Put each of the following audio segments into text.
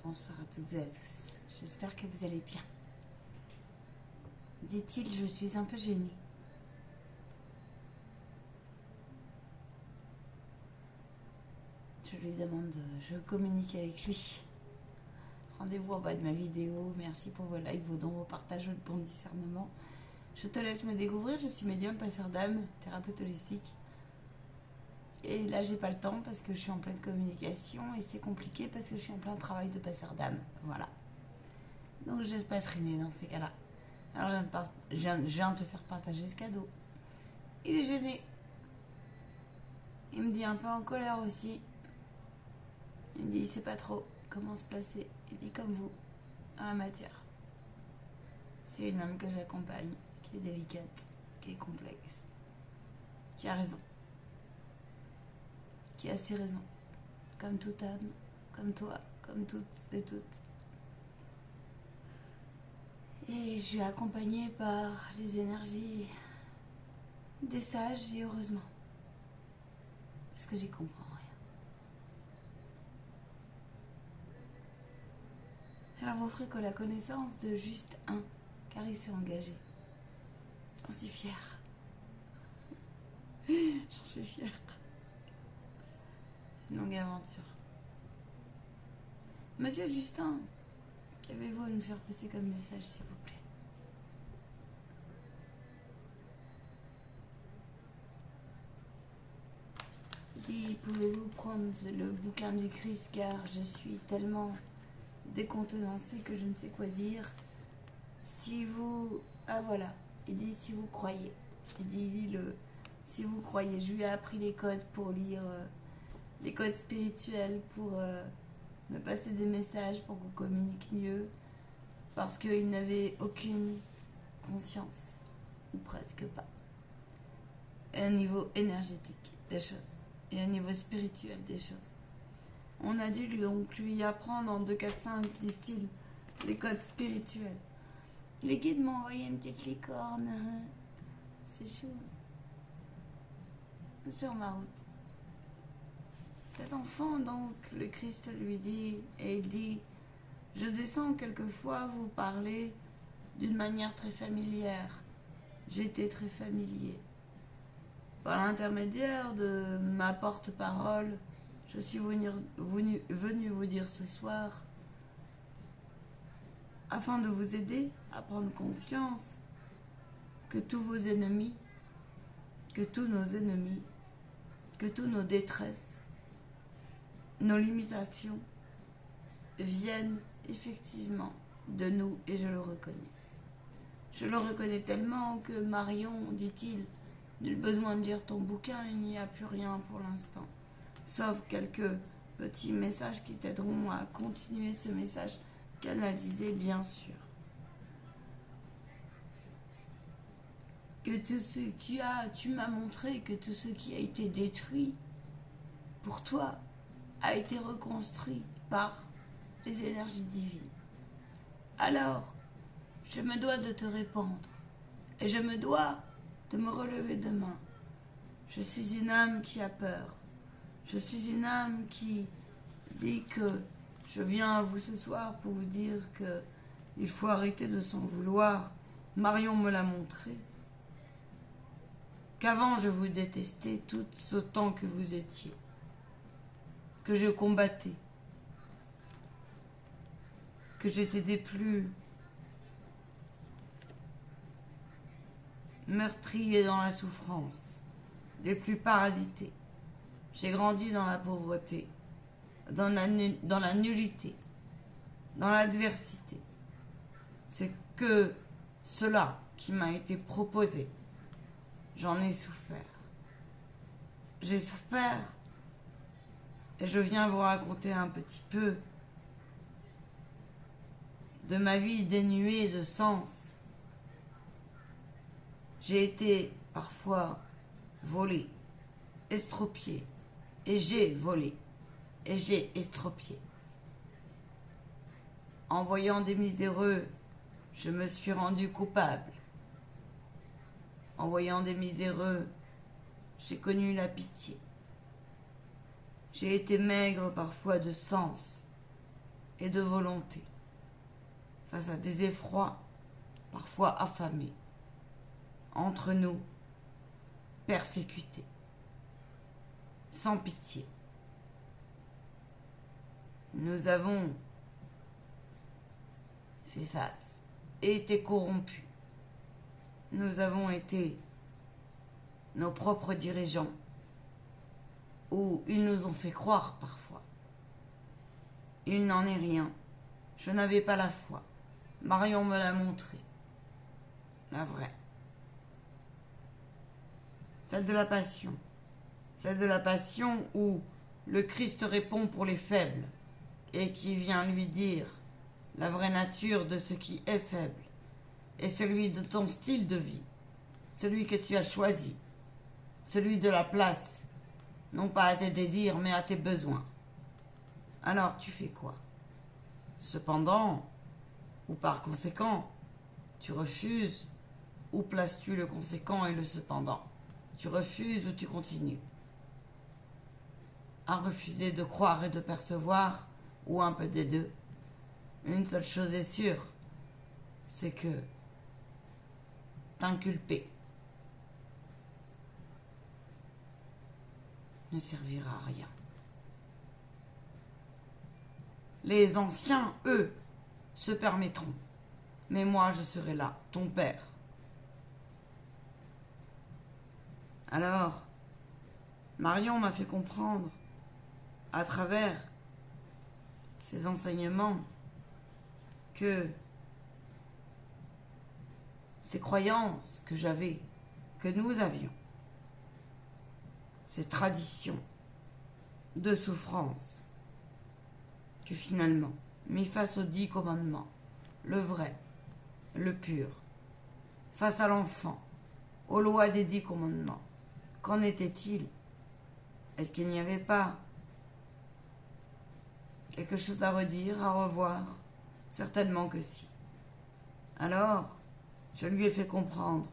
Bonsoir à toutes et à tous. J'espère que vous allez bien. Dit-il, je suis un peu gênée. Je lui demande, je communique avec lui. Rendez-vous en bas de ma vidéo. Merci pour vos likes, vos dons, vos partages, votre bon discernement. Je te laisse me découvrir. Je suis médium, passeur d'âme, thérapeute holistique. Et là, j'ai pas le temps parce que je suis en pleine communication et c'est compliqué parce que je suis en plein travail de passeur d'âme. Voilà. Donc, je laisse pas traîner dans ces cas-là. Alors, je viens de te faire partager ce cadeau. Il est gêné. Il me dit un peu en colère aussi. Il me dit, il sait pas trop comment se placer. Il dit comme vous, dans la matière. C'est une âme que j'accompagne, qui est délicate, qui est complexe, qui a raison. Qui a ses raisons. Comme toute âme, comme toi, comme toutes et toutes. Et je suis accompagnée par les énergies des sages et heureusement. Parce que j'y comprends rien. Alors vous ferez que la connaissance de juste un, car il s'est engagé. J'en suis fière. J'en suis fière. Une longue aventure. Monsieur Justin, qu'avez-vous à nous faire passer comme message, s'il vous plaît? Dis, pouvez-vous prendre le bouquin du Christ, car je suis tellement décontenancée que je ne sais quoi dire. Si vous... Ah voilà, il dit si vous croyez. Il dit lis-le. Si vous croyez, je lui ai appris les codes pour lire... les codes spirituels pour me passer des messages pour qu'on communique mieux, parce qu'il n'avait aucune conscience, ou presque pas, à un niveau énergétique des choses, et à un niveau spirituel des choses. On a dû donc lui apprendre en 2, 4, 5, disent-ils, les codes spirituels. Les guides m'ont envoyé une petite licorne, c'est chou, sur ma route. Cet enfant, donc, le Christ lui dit, et il dit, je descends quelquefois vous parler d'une manière très familière. J'étais très familier. Par l'intermédiaire de ma porte-parole, je suis venu vous dire ce soir, afin de vous aider à prendre conscience que tous vos ennemis, que tous nos ennemis, que tous nos détresses, nos limitations viennent effectivement de nous et je le reconnais. Je le reconnais tellement que Marion, dit-il, nul besoin de lire ton bouquin, il n'y a plus rien pour l'instant. Sauf quelques petits messages qui t'aideront à continuer ce message canalisé, bien sûr. Que tout ce tu m'as montré que tout ce qui a été détruit pour toi a été reconstruit par les énergies divines. Alors, je me dois de te répondre et je me dois de me relever demain. Je suis une âme qui a peur. Je suis une âme qui dit que je viens à vous ce soir pour vous dire que il faut arrêter de s'en vouloir. Marion me l'a montré. Qu'avant je vous détestais tout autant que vous étiez. Que je combattais, que j'étais des plus meurtriers dans la souffrance, des plus parasités. J'ai grandi dans la pauvreté, dans la nullité, dans l'adversité. C'est que cela qui m'a été proposé. J'en ai souffert. J'ai souffert. Et je viens vous raconter un petit peu de ma vie dénuée de sens. J'ai été parfois volée, estropiée, et j'ai volé, et j'ai estropié. En voyant des miséreux, je me suis rendu coupable. En voyant des miséreux, j'ai connu la pitié. J'ai été maigre parfois de sens. et de volonté, face à des effrois, parfois affamés, entre nous, persécutés, sans pitié. Nous avons fait face et été corrompus. Nous avons été nos propres dirigeants, ou ils nous ont fait croire parfois. Il n'en est rien. Je n'avais pas la foi. Marion me l'a montré. La vraie. Celle de la passion. Celle de la passion où le Christ répond pour les faibles et qui vient lui dire la vraie nature de ce qui est faible et celui de ton style de vie, celui que tu as choisi, celui de la place, non pas à tes désirs mais à tes besoins. Alors tu fais quoi? Cependant, ou par conséquent, tu refuses, ou places-tu le conséquent et le cependant? Tu refuses ou tu continues? À refuser de croire et de percevoir, ou un peu des deux, une seule chose est sûre, c'est que t'inculper ne servira à rien. Les anciens, eux, se permettront. Mais moi, je serai là, ton père. Alors, Marion m'a fait comprendre, à travers ses enseignements, que ces croyances que j'avais, que nous avions, ces traditions de souffrance, que finalement, mis face aux 10 commandements, le vrai, le pur, face à l'enfant, aux lois des 10 commandements, qu'en était-il? Est-ce qu'il n'y avait pas quelque chose à redire, à revoir? Certainement que si. Alors, je lui ai fait comprendre,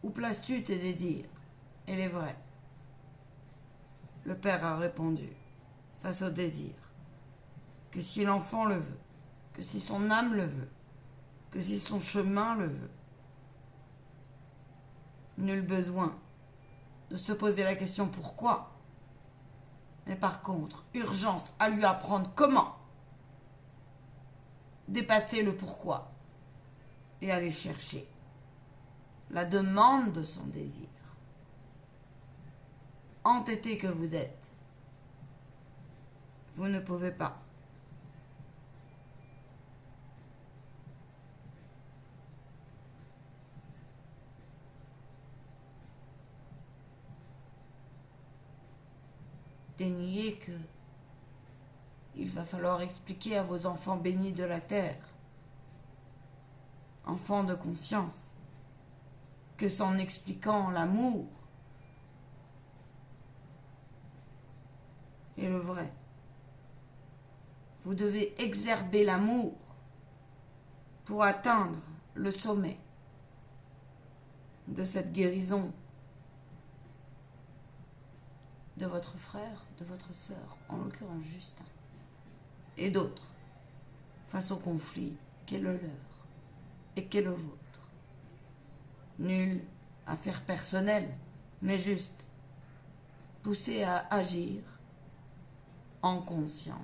où places-tu tes désirs et les vrais? Le père a répondu, face au désir, que si l'enfant le veut, que si son âme le veut, que si son chemin le veut, nul besoin de se poser la question pourquoi, mais par contre, urgence à lui apprendre comment dépasser le pourquoi et aller chercher la demande de son désir. Entêté que vous êtes, vous ne pouvez pas. Dénier que il va falloir expliquer à vos enfants bénis de la terre, enfants de conscience, que c'est en expliquant l'amour et le vrai. Vous devez exerber l'amour pour atteindre le sommet de cette guérison de votre frère, de votre sœur, en l'occurrence Justin, et d'autres, face au conflit qu'est le leur et qu'est le vôtre. Nulle affaire personnelle, mais juste poussé à agir en conscience.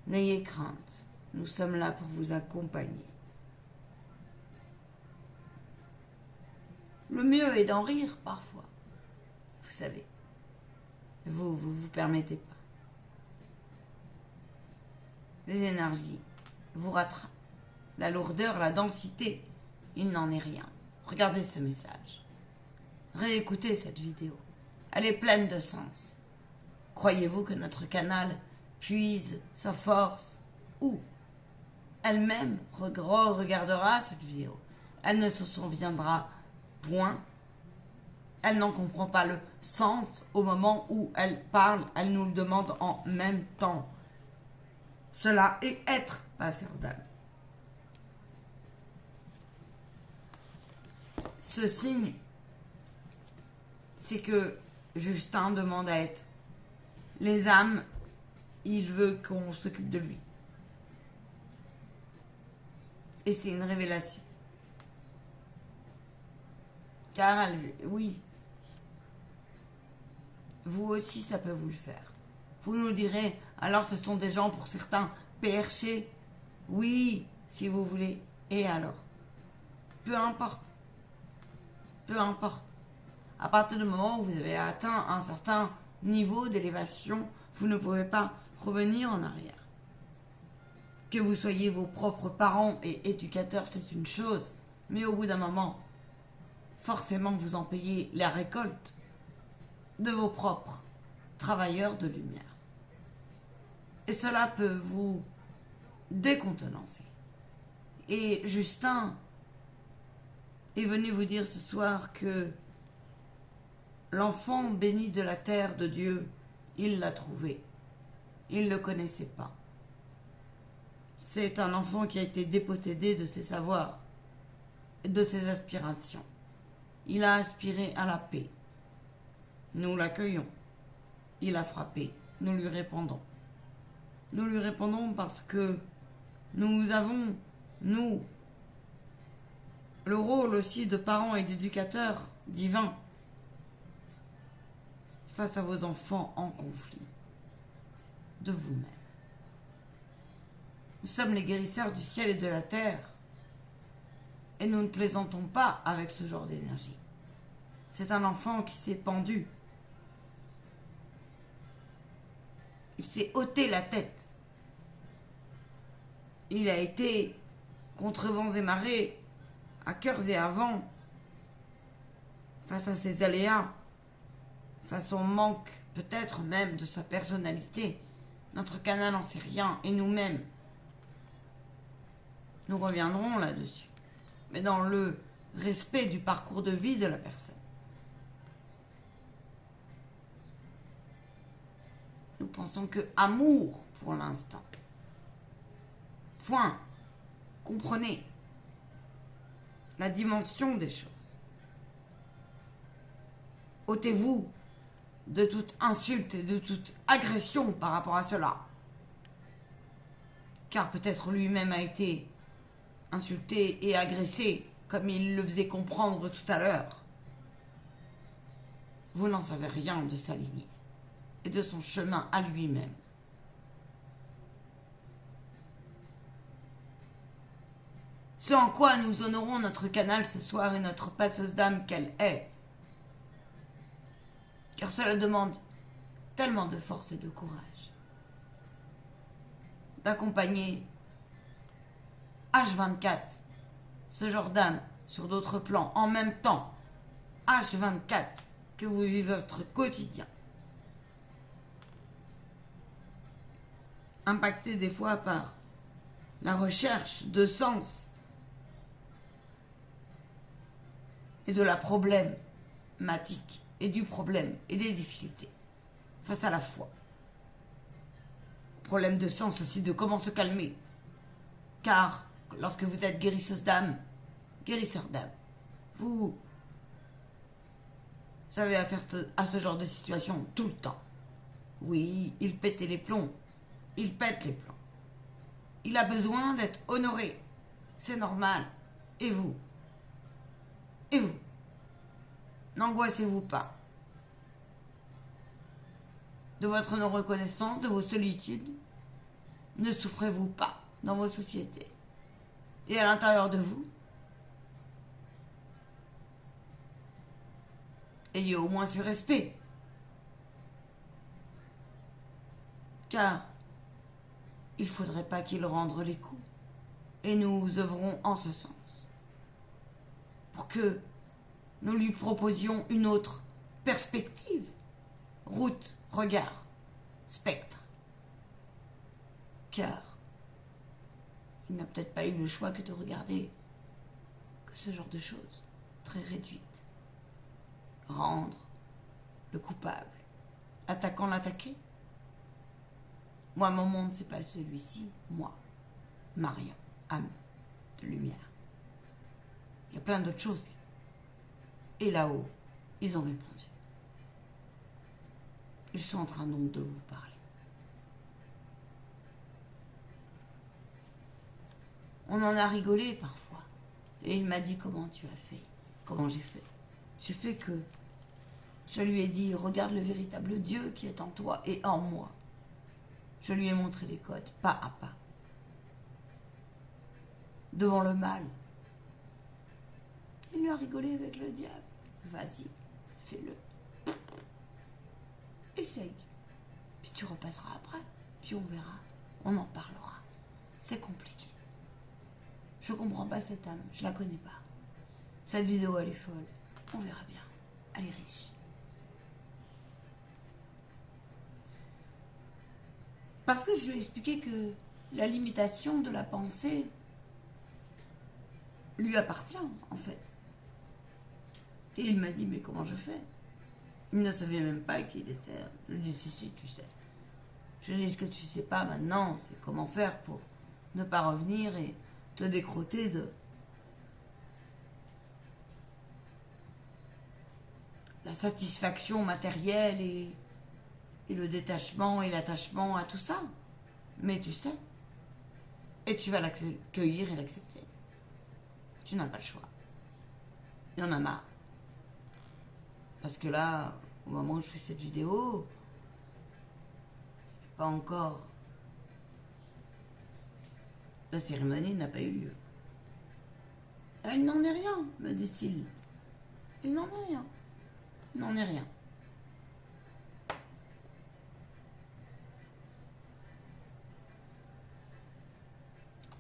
N'ayez crainte, nous sommes là pour vous accompagner. Le mieux est d'en rire parfois, vous savez. Vous permettez pas. Les énergies vous rattrapent. La lourdeur, la densité, il n'en est rien. Regardez ce message. Réécoutez cette vidéo. Elle est pleine de sens. Croyez-vous que notre canal puise sa force où elle-même regardera cette vidéo? Elle ne se souviendra point. Elle n'en comprend pas le sens au moment où elle parle. Elle nous le demande en même temps. Cela est être passeur d'âme. Ce signe, c'est que Justin demande à être. Les âmes, il veut qu'on s'occupe de lui. Et c'est une révélation. Car oui, vous aussi ça peut vous le faire. Vous nous direz, alors ce sont des gens pour certains perchés. Oui, si vous voulez. Et alors? Peu importe. Peu importe. À partir du moment où vous avez atteint un certain niveau d'élévation, vous ne pouvez pas revenir en arrière. Que vous soyez vos propres parents et éducateurs, c'est une chose. Mais au bout d'un moment, forcément vous en payez la récolte de vos propres travailleurs de lumière. Et cela peut vous décontenancer. Et Justin est venu vous dire ce soir que l'enfant béni de la terre de Dieu, il l'a trouvé. Il ne le connaissait pas. C'est un enfant qui a été dépossédé de ses savoirs et de ses aspirations. Il a aspiré à la paix. Nous l'accueillons. Il a frappé. Nous lui répondons. Nous lui répondons parce que nous avons, nous, le rôle aussi de parents et d'éducateurs divins face à vos enfants en conflit de vous-même. Nous sommes les guérisseurs du ciel et de la terre et nous ne plaisantons pas avec ce genre d'énergie. C'est un enfant qui s'est pendu. Il s'est ôté la tête. Il a été contre vents et marées, à cœurs et à vents, face à ses aléas, face au manque peut-être même de sa personnalité. Notre canal n'en sait rien, et nous-mêmes, nous reviendrons là-dessus, mais dans le respect du parcours de vie de la personne. Nous pensons que amour pour l'instant. Point. Comprenez la dimension des choses. Ôtez-vous de toute insulte et de toute agression par rapport à cela. Car peut-être lui-même a été insulté et agressé, comme il le faisait comprendre tout à l'heure. Vous n'en savez rien de sa lignée et de son chemin à lui-même. Ce en quoi nous honorons notre canal ce soir et notre passeuse d'âme qu'elle est. Car cela demande tellement de force et de courage. D'accompagner H24 ce genre d'âme sur d'autres plans en même temps. H24 que vous vivez votre quotidien. Impacté des fois par la recherche de sens et de la problématique et du problème et des difficultés face à la foi. Problème de sens aussi de comment se calmer. Car lorsque vous êtes guérisseuse d'âme, guérisseur d'âme, vous avez affaire à ce genre de situation tout le temps. Oui, il pète les plombs. Il pète les plombs. Il a besoin d'être honoré. C'est normal. Et vous? Et vous? N'angoissez-vous pas de votre non-reconnaissance, de vos solitudes. Ne souffrez-vous pas dans vos sociétés. Et à l'intérieur de vous, ayez au moins ce respect. Car il ne faudrait pas qu'il rende les coups. Et nous œuvrons en ce sens. Pour que nous lui proposions une autre perspective. Route, regard, spectre. Car il n'a peut-être pas eu le choix que de regarder que ce genre de choses très réduites. Rendre le coupable, attaquant l'attaqué. Moi, mon monde, c'est pas celui-ci. Moi, Marion, âme de lumière. Il y a plein d'autres choses. Et là-haut, ils ont répondu. Ils sont en train donc de vous parler. On en a rigolé parfois. Et il m'a dit comment tu as fait. Comment j'ai fait. J'ai fait que je lui ai dit regarde le véritable Dieu qui est en toi et en moi. Je lui ai montré les codes, pas à pas. Devant le mal. Il lui a rigolé avec le diable. Vas-y, fais-le. Essaye. Puis tu repasseras après. Puis on verra. On en parlera. C'est compliqué. Je comprends pas cette âme. Je la connais pas. Cette vidéo, elle est folle. On verra bien. Elle est riche. Parce que je lui ai expliqué que la limitation de la pensée lui appartient, en fait. Et il m'a dit, mais comment je fais? Il ne savait même pas qu'il était. Je lui ai dit, si, tu sais. Je lui ai dit, ce que tu sais pas maintenant, c'est comment faire pour ne pas revenir et te décrotter de la satisfaction matérielle et le détachement et l'attachement à tout ça. Mais tu sais. Et tu vas l'accueillir et l'accepter. Tu n'as pas le choix. Il y en a marre. Parce que là, au moment où je fais cette vidéo, pas encore. La cérémonie n'a pas eu lieu. Il n'en est rien, me dit-il. Il n'en est rien. Il n'en est rien.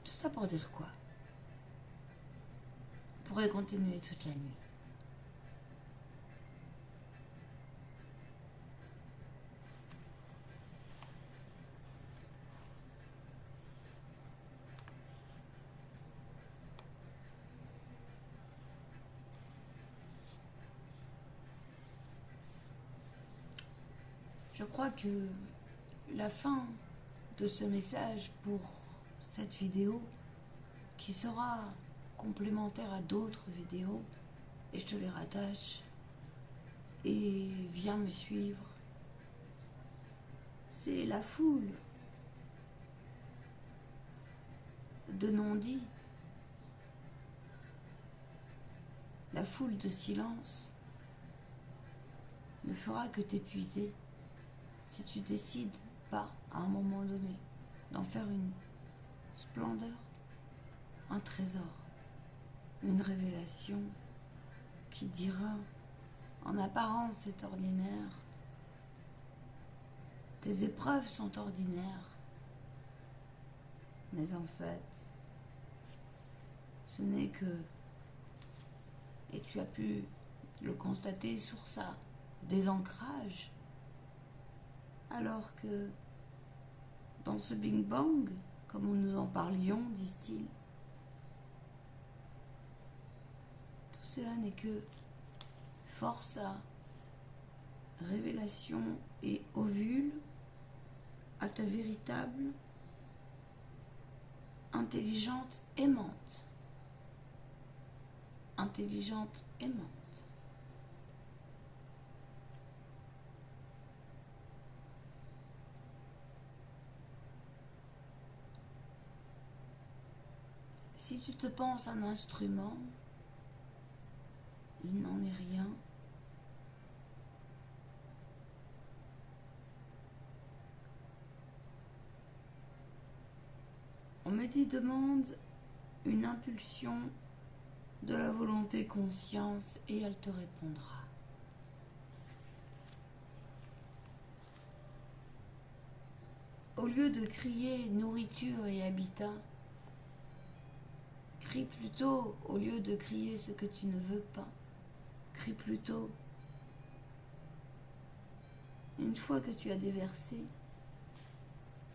Tout ça pour dire quoi? On pourrait continuer toute la nuit. Je crois que la fin de ce message pour cette vidéo, qui sera complémentaire à d'autres vidéos, et je te les rattache, et viens me suivre, c'est la foule de non-dits, la foule de silence ne fera que t'épuiser si tu décides pas à un moment donné d'en faire une splendeur, un trésor, une révélation qui dira en apparence c'est ordinaire, tes épreuves sont ordinaires, mais en fait ce n'est que, et tu as pu le constater sur ça, des ancrages, alors que dans ce Big Bang, comme nous en parlions, disent-ils, tout cela n'est que force à révélation et ovule à ta véritable intelligente aimante. Intelligente aimante. Si tu te penses un instrument, il n'en est rien. On me dit demande une impulsion de la volonté conscience et elle te répondra. Au lieu de crier nourriture et habitat, crie plutôt, au lieu de crier ce que tu ne veux pas, crie plutôt, une fois que tu as déversé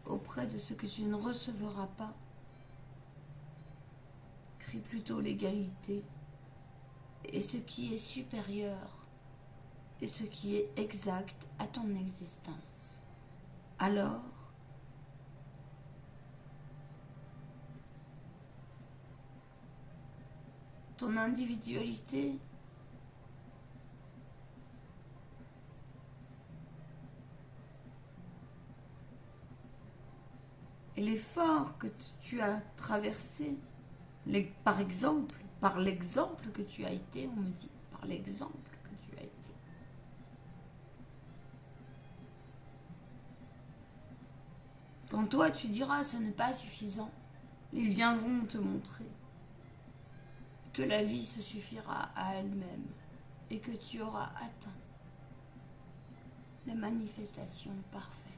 auprès de ce que tu ne recevras pas, crie plutôt l'égalité et ce qui est supérieur et ce qui est exact à ton existence. Alors, ton individualité et l'effort que tu as traversé Par exemple, par l'exemple que tu as été, on me dit, par l'exemple que tu as été. Quand toi tu diras ce n'est pas suffisant, ils viendront te montrer que la vie se suffira à elle-même et que tu auras atteint la manifestation parfaite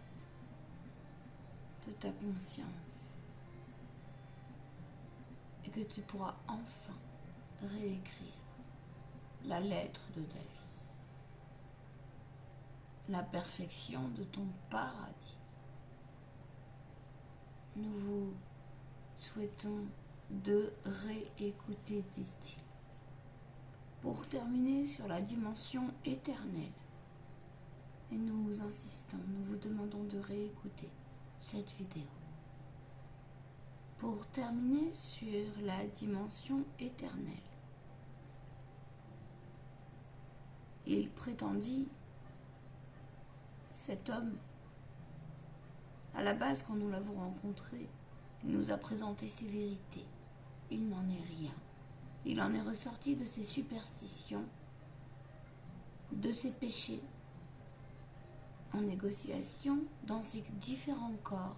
de ta conscience et que tu pourras enfin réécrire la lettre de ta vie, la perfection de ton paradis. Nous vous souhaitons de réécouter, disent-ils. Pour terminer sur la dimension éternelle, et nous insistons, nous vous demandons de réécouter cette vidéo. Pour terminer sur la dimension éternelle, il prétendit, cet homme, à la base quand nous l'avons rencontré, il nous a présenté ses vérités. Il n'en est rien. Il en est ressorti de ses superstitions, de ses péchés, en négociation dans ses différents corps.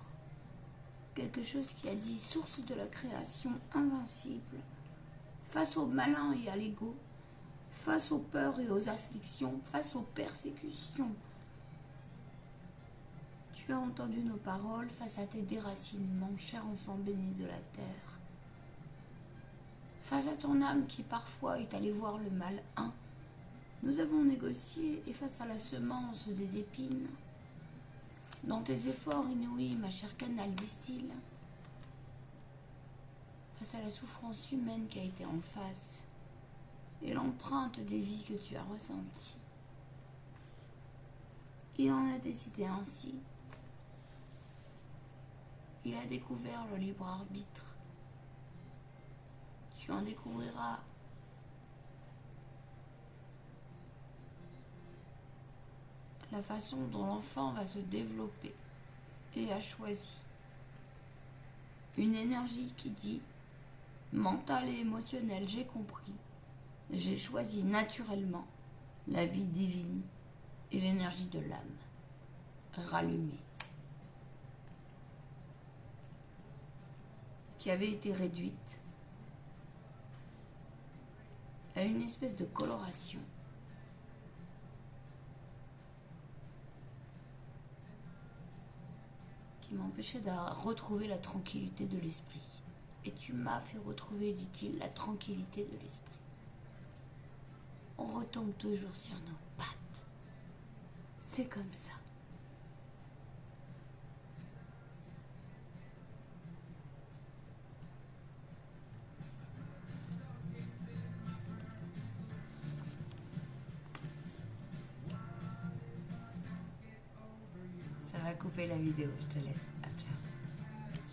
Quelque chose qui a dit source de la création invincible, face au malin et à l'ego, face aux peurs et aux afflictions, face aux persécutions. Tu as entendu nos paroles face à tes déracinements, cher enfant béni de la terre. Face à ton âme qui parfois est allée voir le mal nous avons négocié, et face à la semence des épines, dans tes efforts inouïs, ma chère Canal, disent-ils, face à la souffrance humaine qui a été en face, et l'empreinte des vies que tu as ressenties, il en a décidé ainsi. Il a découvert le libre arbitre. Tu en découvriras la façon dont l'enfant va se développer et a choisi une énergie qui dit mentale et émotionnelle, j'ai compris, j'ai choisi naturellement la vie divine et l'énergie de l'âme rallumée, qui avait été réduite à une espèce de coloration qui m'empêchait de retrouver la tranquillité de l'esprit. Et tu m'as fait retrouver, dit-il, la tranquillité de l'esprit. On retombe toujours sur nos pattes. C'est comme ça. Ça va couper la vidéo, je te laisse.